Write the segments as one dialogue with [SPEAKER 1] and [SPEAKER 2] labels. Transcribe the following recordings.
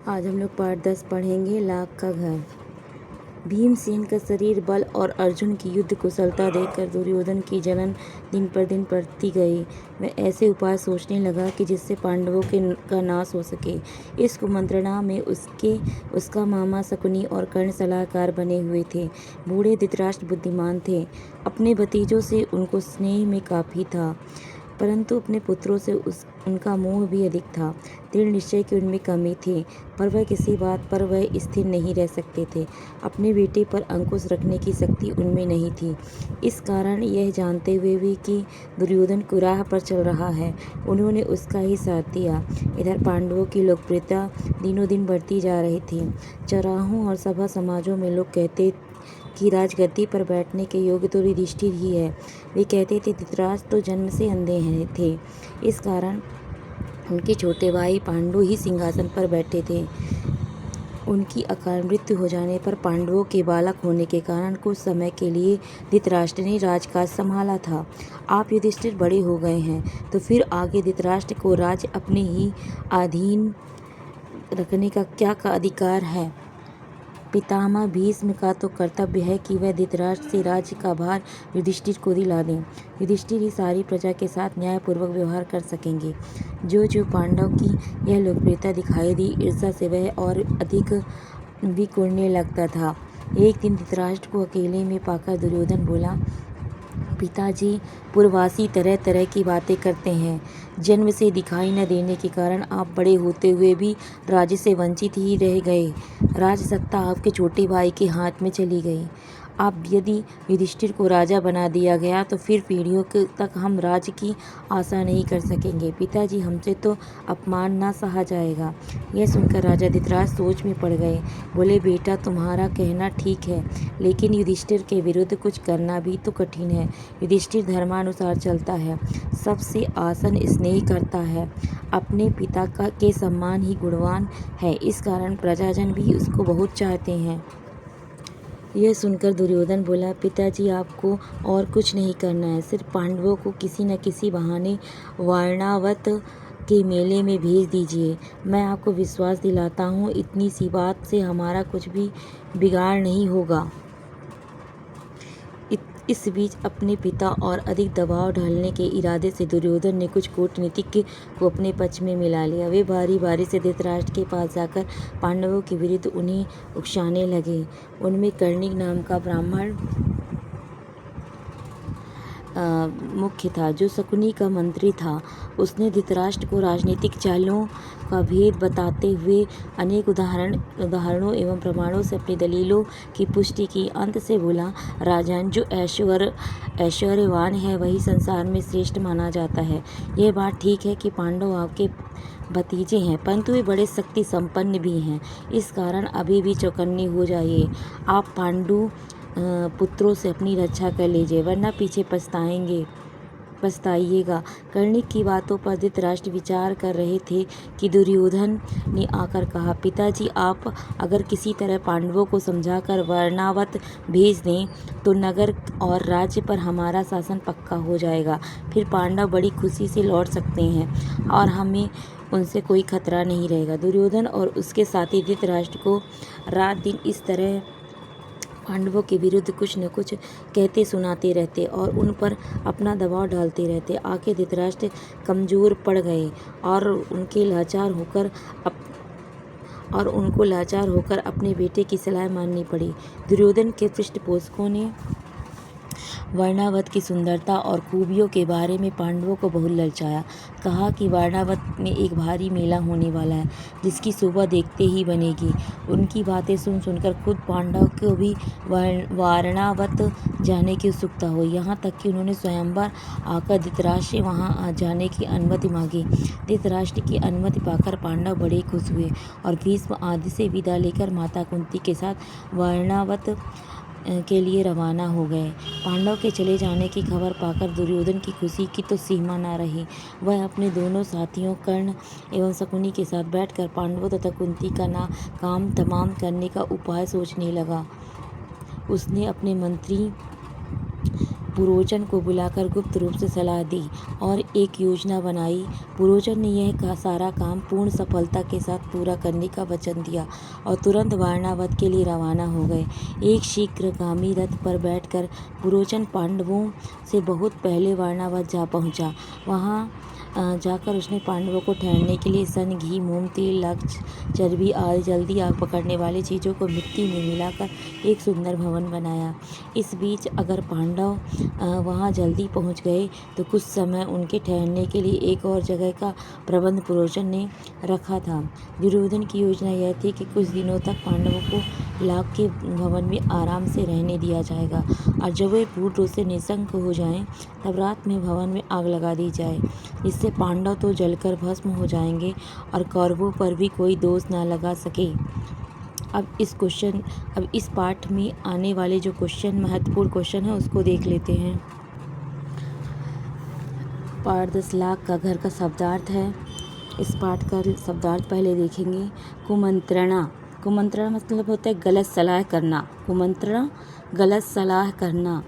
[SPEAKER 1] आज हम लोग पाठ 10 पढ़ेंगे, लाख का घर। भीमसेन का शरीर बल और अर्जुन की युद्ध कुशलता देखकर दुर्योधन की जलन दिन पर दिन बढ़ती गई। वह ऐसे उपाय सोचने लगा कि जिससे पांडवों का नाश हो सके। इस कुमंत्रणा में उसका मामा शकुनी और कर्ण सलाहकार बने हुए थे। बूढ़े धृतराष्ट्र बुद्धिमान थे, अपने भतीजों से उनको स्नेह में काफ़ी था, परंतु अपने पुत्रों से उनका मोह भी अधिक था। दृढ़ निश्चय की उनमें कमी थी, पर वह किसी बात पर वह स्थिर नहीं रह सकते थे। अपने बेटे पर अंकुश रखने की शक्ति उनमें नहीं थी। इस कारण यह जानते हुए भी कि दुर्योधन कुराह पर चल रहा है, उन्होंने उसका ही साथ दिया। इधर पांडवों की लोकप्रियता दिनों दिन बढ़ती जा रही थी। चौराहों और सभा समाजों में लोग कहते कि राजगद्दी पर बैठने के योग्य तो युधिष्ठिर ही है। वे कहते थे धृतराष्ट्र तो जन्म से अंधे थे, इस कारण उनके छोटे भाई पांडु ही सिंहासन पर बैठे थे। उनकी अकाल मृत्यु हो जाने पर पांडवों के बालक होने के कारण कुछ समय के लिए धृतराष्ट्र ने राजकाज संभाला था। आप युधिष्ठिर बड़े हो गए हैं, तो फिर आगे धृतराष्ट्र को राज्य अपने ही अधीन रखने का क्या अधिकार है। पितामह भीष्म का तो कर्तव्य है कि वह धृतराष्ट्र से राज्य का भार युधिष्ठिर को दिला दें। युधिष्ठिर ही सारी प्रजा के साथ न्यायपूर्वक व्यवहार कर सकेंगे। जो पांडव की यह लोकप्रियता दिखाई दी, ईर्ष्या से वह और अधिक विकुड़ने लगता था। एक दिन धृतराष्ट्र को अकेले में पाकर दुर्योधन बोला, पिताजी पूर्ववासी तरह तरह की बातें करते हैं। जन्म से दिखाई न देने के कारण आप बड़े होते हुए भी राज्य से वंचित ही रह गए। राजसत्ता आपके छोटे भाई के हाथ में चली गई। अब यदि युधिष्ठिर को राजा बना दिया गया तो फिर पीढ़ियों तक हम राज्य की आशा नहीं कर सकेंगे। पिताजी, हमसे तो अपमान ना सहा जाएगा। यह सुनकर राजा धृतराष्ट्र सोच में पड़ गए। बोले, बेटा तुम्हारा कहना ठीक है, लेकिन युधिष्ठिर के विरुद्ध कुछ करना भी तो कठिन है। युधिष्ठिर धर्मानुसार चलता है, सबसे आसन स्नेह करता है, अपने पिता के सम्मान ही गुणवान है, इस कारण प्रजाजन भी उसको बहुत चाहते हैं। यह सुनकर दुर्योधन बोला, पिताजी आपको और कुछ नहीं करना है, सिर्फ पांडवों को किसी न किसी बहाने वारणावत के मेले में भेज दीजिए। मैं आपको विश्वास दिलाता हूँ, इतनी सी बात से हमारा कुछ भी बिगाड़ नहीं होगा। इस बीच अपने पिता और अधिक दबाव डालने के इरादे से दुर्योधन ने कुछ कूटनीतिज्ञ को अपने पक्ष में मिला लिया। वे बारी बारी से धृतराष्ट्र के पास जाकर पांडवों के विरुद्ध उन्हें उकसाने लगे। उनमें कर्णिक नाम का ब्राह्मण मुख्य था, जो शकुनी का मंत्री था। उसने धृतराष्ट्र को राजनीतिक चालों का भेद बताते हुए अनेक उदाहरणों एवं प्रमाणों से अपनी दलीलों की पुष्टि की। अंत से बोला, राजन, जो ऐश्वर्यवान है वही संसार में श्रेष्ठ माना जाता है। यह बात ठीक है कि पांडव आपके भतीजे हैं, परंतु वे बड़े शक्ति संपन्न भी हैं, इस कारण अभी भी चौकन्ने हो जाइए। आप पांडु पुत्रों से अपनी रक्षा कर लीजिए, वरना पीछे पछताइएगा। कर्णिक की बातों पर धृतराष्ट्र विचार कर रहे थे कि दुर्योधन ने आकर कहा, पिताजी आप अगर किसी तरह पांडवों को समझाकर वारणावत भेज दें तो नगर और राज्य पर हमारा शासन पक्का हो जाएगा। फिर पांडव बड़ी खुशी से लौट सकते हैं और हमें उनसे कोई खतरा नहीं रहेगा। दुर्योधन और उसके साथी धृतराष्ट्र को रात दिन इस तरह पांडवों के विरुद्ध कुछ न कुछ कहते सुनाते रहते और उन पर अपना दबाव डालते रहते। आखिर धृतराष्ट्र कमज़ोर पड़ गए और उनको लाचार होकर अपने बेटे की सलाह माननी पड़ी। दुर्योधन के पृष्ठपोषकों ने वारणावत की सुंदरता और खूबियों के बारे में पांडवों को बहुत ललचाया। कहा कि वारणावत में एक भारी मेला होने वाला है, जिसकी शोभा देखते ही बनेगी। उनकी बातें सुनकर खुद पांडव को भी वारणावत जाने की उत्सुकता हुई। यहाँ तक कि उन्होंने स्वयंवर आकर धृतराष्ट्र से वहाँ जाने की अनुमति मांगी। धृतराष्ट्र की अनुमति पाकर पांडव बड़े खुश हुए और भीष्म आदि से विदा लेकर माता कुंती के साथ वारणावत के लिए रवाना हो गए। पांडव के चले जाने की खबर पाकर दुर्योधन की खुशी की तो सीमा न रही। वह अपने दोनों साथियों कर्ण एवं शकुनी के साथ बैठकर पांडवों तथा कुंती का काम तमाम करने का उपाय सोचने लगा। उसने अपने मंत्री पुरोचन को बुलाकर गुप्त रूप से सलाह दी और एक योजना बनाई। पुरोचन ने यह सारा काम पूर्ण सफलता के साथ पूरा करने का वचन दिया और तुरंत वारणावत के लिए रवाना हो गए। एक शीघ्रगामी रथ पर बैठकर पुरोचन पांडवों से बहुत पहले वारणावत जा पहुंचा। वहां जाकर उसने पांडवों को ठहरने के लिए सन, घी, मोम, तेल, लाख, चर्बी आदि जल्दी आग पकड़ने वाली चीज़ों को मिट्टी में मिलाकर एक सुंदर भवन बनाया। इस बीच अगर पांडव वहां जल्दी पहुंच गए तो कुछ समय उनके ठहरने के लिए एक और जगह का प्रबंध पुरोचन ने रखा था। दुर्योधन की योजना यह थी कि कुछ दिनों तक पांडवों को लाख के भवन में आराम से रहने दिया जाएगा और जब वे पूर्ण रूप से निशंक हो जाएं, तब रात में भवन में आग लगा दी जाए, जिससे पांडव तो जलकर भस्म हो जाएंगे और कौरवों पर भी कोई दोष न लगा सके। अब इस पाठ में आने वाले जो महत्वपूर्ण क्वेश्चन है उसको देख लेते हैं। पाठ 10 लाख का घर का शब्दार्थ है। इस पाठ का शब्दार्थ पहले देखेंगे। कुमंत्रणा मतलब होता है गलत सलाह करना। कुमंत्रणा गलत सलाह करना।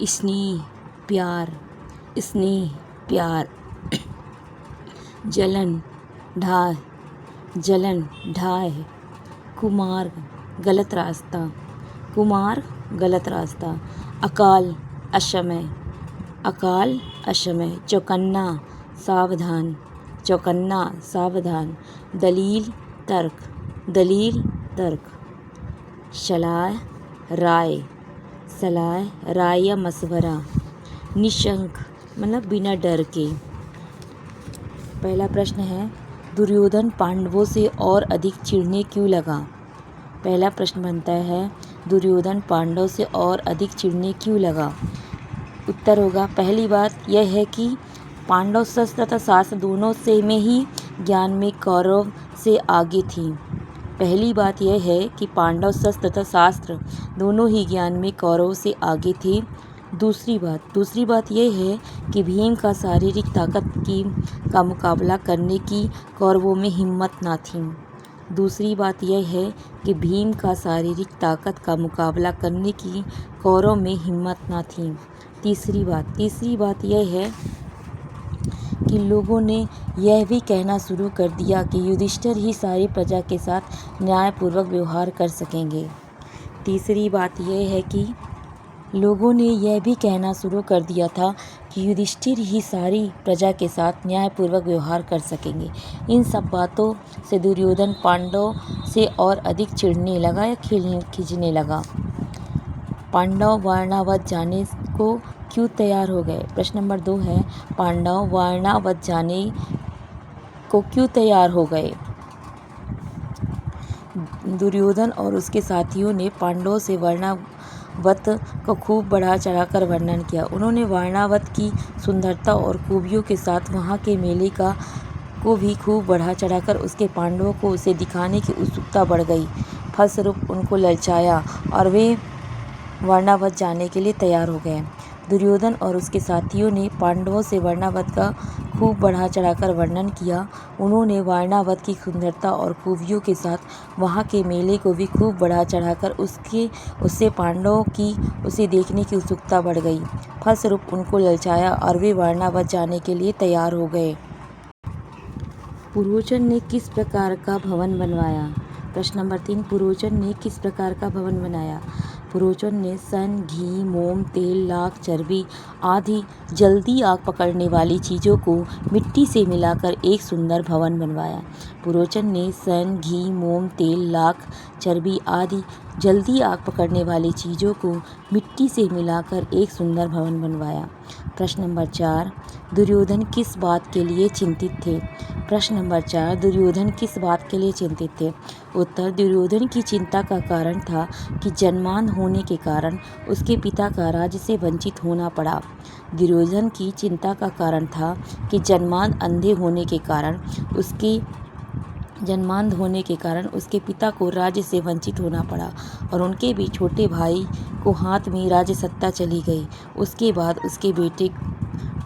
[SPEAKER 1] स्नेह प्यार। जलन ढाह। कुमार्ग गलत रास्ता। अकाल अशमय। चौकन्ना सावधान। दलील तर्क। सलाह राय या मशवरा। निशंक मतलब बिना डर के। पहला प्रश्न है, दुर्योधन पांडवों से और अधिक चिढ़ने क्यों लगा? पहला प्रश्न बनता है, दुर्योधन पांडवों से और अधिक चिढ़ने क्यों लगा? उत्तर होगा, पहली बात यह है कि पांडव शस्त्र तथा शास्त्र दोनों से में ही ज्ञान में कौरव से आगे थी। पहली बात यह है कि पांडव शस्त्र तथा शास्त्र दोनों ही ज्ञान में कौरव से आगे थे। दूसरी बात यह है कि भीम का शारीरिक ताकत का मुकाबला करने की कौरवों में हिम्मत न थी। दूसरी बात यह है कि भीम का शारीरिक ताकत का मुकाबला करने की कौरव में हिम्मत न थी। तीसरी बात यह है कि लोगों ने यह भी कहना शुरू कर दिया कि युधिष्ठिर ही सारी प्रजा के साथ न्यायपूर्वक व्यवहार कर सकेंगे। तीसरी बात यह है कि लोगों ने यह भी कहना शुरू कर दिया था कि युधिष्ठिर ही सारी प्रजा के साथ न्यायपूर्वक व्यवहार कर सकेंगे। इन सब बातों से दुर्योधन पांडव से और अधिक चिढ़ने लगा या खिंचने लगा। पांडव वारणावत जाने को क्यों तैयार हो गए? प्रश्न नंबर 2 है, पांडव वारणावत जाने को क्यों तैयार हो गए? दुर्योधन और उसके साथियों ने पांडवों से वारणावत को खूब बढ़ा चढ़ाकर वर्णन किया। उन्होंने वारणावत की सुंदरता और खूबियों के साथ वहाँ के मेले को भी खूब बढ़ा चढ़ाकर उसके पांडवों को उसे दिखाने की उत्सुकता बढ़ गई। फलस्वरूप उनको ललचाया और वे वारणावत जाने के लिए तैयार हो गए। दुर्योधन और उसके साथियों ने पांडवों से वारणावत का खूब बढ़ा चढ़ाकर वर्णन किया। उन्होंने वारणावत की सुंदरता और खूबियों के साथ वहाँ के मेले को भी खूब बढ़ा चढ़ाकर उससे पांडवों की उसे देखने की उत्सुकता बढ़ गई। फलस्वरूप उनको ललचाया और वे वारणावत जाने के लिए तैयार हो गए। पुरोचन ने किस प्रकार का भवन बनवाया? प्रश्न नंबर 3, पुरोचन ने किस प्रकार का भवन बनाया? पुरोचन ने सन, घी, मोम, तेल, लाख, चर्बी आदि जल्दी आग पकड़ने वाली चीज़ों को मिट्टी से मिलाकर एक सुंदर भवन बनवाया। पुरोचन ने सन, घी, मोम, तेल, लाख, चर्बी आदि जल्दी आग पकड़ने वाली चीज़ों को मिट्टी से मिलाकर एक सुंदर भवन बनवाया। प्रश्न नंबर 4, दुर्योधन किस बात के लिए चिंतित थे? प्रश्न नंबर 4, दुर्योधन किस बात के लिए चिंतित थे? उत्तर, दुर्योधन की चिंता का कारण था कि जन्मांध होने के कारण उसके पिता का राज्य से वंचित होना पड़ा। दुर्योधन की चिंता का कारण था कि जन्मांध होने के कारण उसके पिता को राज्य से वंचित होना पड़ा और उनके भी छोटे भाई को हाथ में राज्य सत्ता चली गई। उसके बाद उसके बेटे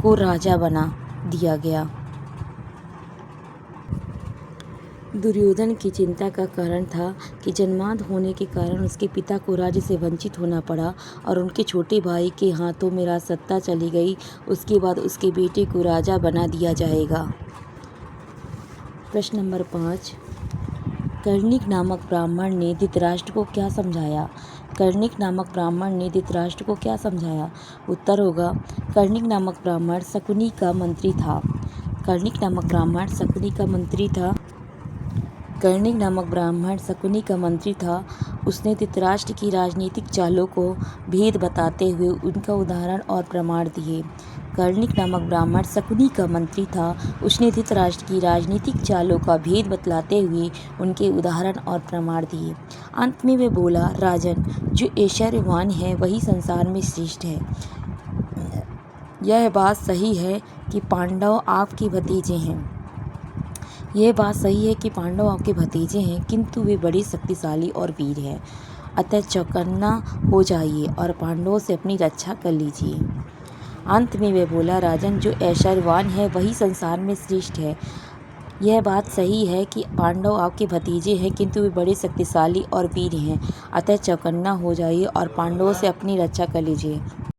[SPEAKER 1] को राजा बना दिया गया। दुर्योधन की चिंता का कारण था कि जन्मांध होने के कारण उसके पिता को राज्य से वंचित होना पड़ा और उनके छोटे भाई के हाथों में राजसत्ता चली गई। उसके बाद उसके बेटे को राजा बना दिया जाएगा। प्रश्न नंबर 5, कर्णिक नामक ब्राह्मण ने धृतराष्ट्र को क्या समझाया? कर्णिक नामक ब्राह्मण ने धृतराष्ट्र को क्या समझाया? उत्तर होगा, कर्णिक नामक ब्राह्मण शकुनी का मंत्री था। कर्णिक नामक ब्राह्मण शकुनी का मंत्री था। कर्णिक नामक ब्राह्मण शकुनी का मंत्री था। उसने धृतराष्ट्र की राजनीतिक चालों को भेद बताते हुए उनका उदाहरण और प्रमाण दिए। कर्णिक नामक ब्राह्मण शकुनी का मंत्री था। उसने धृतराष्ट्र की राजनीतिक चालों का भेद बतलाते हुए उनके उदाहरण और प्रमाण दिए। अंत में वे बोला, राजन, जो ऐश्वर्यवान है वही संसार में श्रेष्ठ है। यह बात सही है कि पांडव आपके भतीजे हैं, किंतु वे बड़े शक्तिशाली और वीर हैं। अतः चौकन्ना हो जाइए और पांडवों से अपनी रक्षा कर लीजिए। अंत में वे बोला, राजन, जो ऐश्वर्यवान है वही संसार में श्रेष्ठ है। यह बात सही है कि पांडव आपके भतीजे हैं, किंतु वे बड़े शक्तिशाली और वीर हैं। अतः चौकन्ना हो जाइए और पांडवों से अपनी रक्षा कर लीजिए।